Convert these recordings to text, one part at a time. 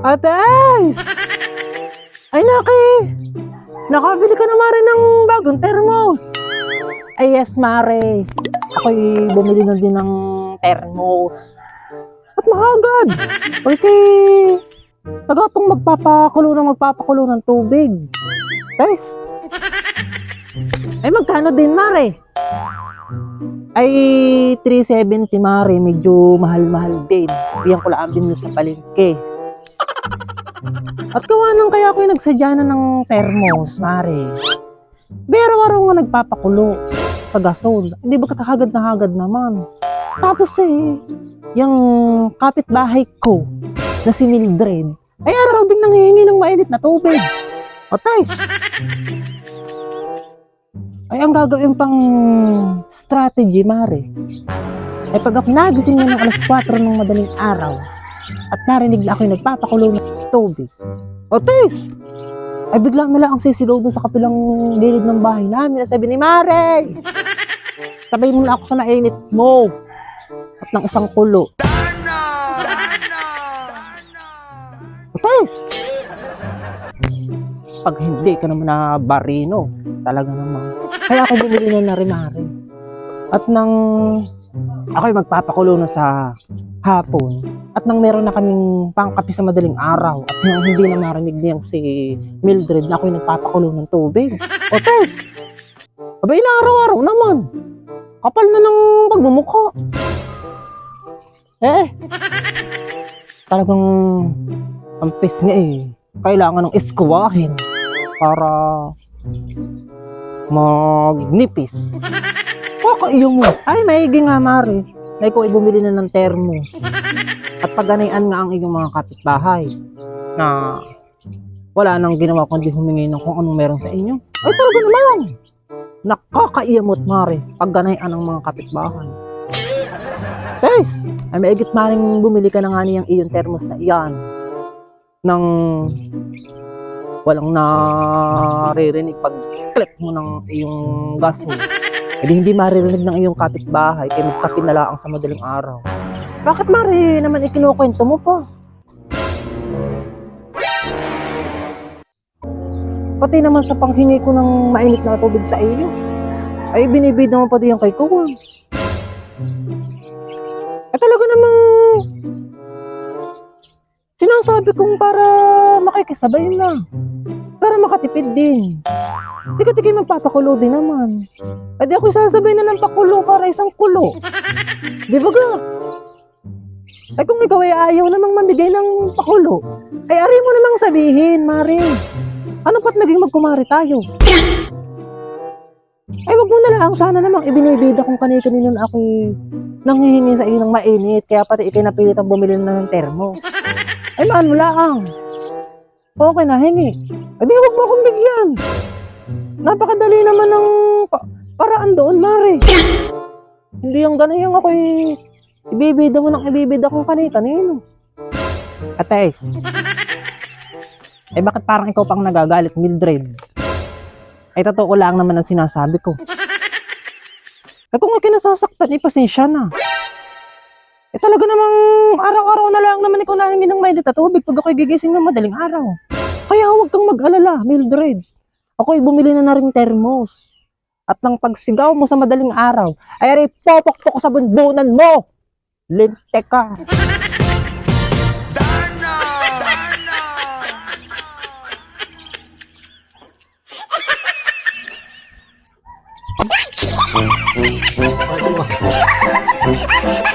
Ates! Ay, Naki! Nakabili ka na, Mare, ng bagong thermos. Ay, yes, Mare. Ako'y bumili na din ng thermos. At mahagad. Porque sa gatong magpapakulo ng tubig. Guys, ay magkano din, Mare? Ay 370, Mare. Medyo mahal-mahal din. Biyan ko lang din sa palengke. At gawa nang kaya ako yung nagsadya na ng thermos, Mare. Pero araw nga nagpapakulo sa gasol. Hindi ba katahagad na hagad naman? Tapos yung kapitbahay ko na si Mildred, ay araw din nanghihingi ng mainit na tubig. O tayo. Ay ang gagawin pang strategy, Mare. Ay pag ako nagising na ng alas 4 ng madaling araw, at narinig na ako yung nagpapakulo ng tubig. Otis! Ay bigla na lang ang sisigaw dun sa kapilang gilid ng bahay namin. Sabi ni Mare, sabay mo na ako sa mainit mo. At ng isang kulo. Otis! Pag hindi ka naman na barino, talaga naman. Kaya ako bumili na rin, Mare. At nang ako'y magpapakulo na sa hapon, at nang meron na kaming pangkapi sa madaling araw, at nang hindi na marinig niyang si Mildred na ako'y nagpapakulo ng tubig. O Tess, abay na araw-araw naman. Kapal na ng pagmumukha. Talagang ampis nga kailangan ng iskwahin para magnipis. Kakaiyo mo. Ay, maigi nga, Mare. Na ikaw ay bumili na ng termo. At pagganayan nga ang iyong mga kapitbahay na wala nang ginawa kundi humingi ng kung anong meron sa inyo. Ay, talaga naman. Nakakaiyamot, Mare. Pagganayan ang mga kapitbahay. Guys, ay maigit, Maring bumili ka na nga niyang iyong termos na iyan nang walang naririnig pag-click mo ng iyong gasol. Hindi maririnig ng iyong kapitbahay kaya magkape na lang sa madaling araw. Bakit, Mare, naman ikinukwento mo pa? Pati naman sa panghingi ko ng mainit na tubig sa iyo, ay binibid naman pati yung kay Kuwan. Ay talaga namang sinasabi kong para makikisabay na. Para makatipid din. Tika-tika magpapakulo din naman. Ay di ako sasabay na ng pakulo para isang kulo. Di ba ga? Ay kung ikaw ay ayaw namang mamigay ng pakulo, ay ari mo namang sabihin, Mare. Ano pa't naging magkumari tayo? Ay wag mo na lang, sana namang ibinibida kung kanino na ako'y nanghihingi sa iyo ng mainit, kaya pati ikay napilit ang bumili na ng termo. Ay maan mo lang. Okay na, hingi. Ay di wag mo akong bigyan. Napakadali naman ng paraan doon, Mare. Hindi yung gano'n yung ako'y ibibida mo ng ibibida kung kanino. Ates. Ay bakit parang ikaw pang nagagalit, Mildred? Ay totoo lang naman ang sinasabi ko. Ay kung ay kinasasaktan, pasensya na. Eh talaga namang araw-araw na lang naman ikaw nahingi ng mainit at tubig pag ako'y gigising ng madaling araw. Kaya huwag kang mag-alala, Mildred. Ako'y bumili na ring termos. At nang pagsigaw mo sa madaling araw, ay aray popok-pok sa bunbunan mo! Linte ka!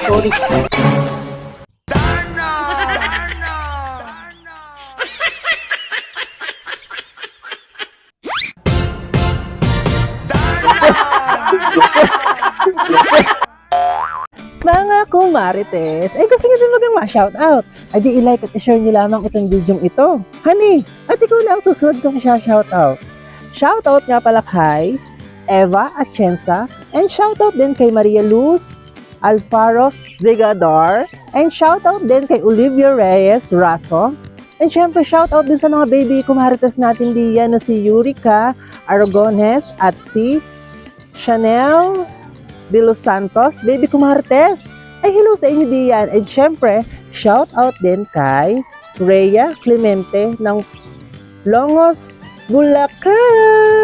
Sorry. Mga kumarites, ay gusto nyo din mag-shoutout. Ay di i-like at i-share nyo lamang itong video ito. Honey, at ikaw lang susunod kong shoutout. Shoutout nga pala kay Eva Atienza, and shoutout din kay Maria Luz Alfaro Zigador, and shoutout din kay Olivia Reyes Raso, and syempre shoutout din sa mga baby kumarites natin diyan na si Yurika Aragones at si Chanel de Los Santos, Baby Kumartes. Ay, hello sa inyo diyan. And syempre, shout out din kay Rhea Clemente ng Longos, Bulacan.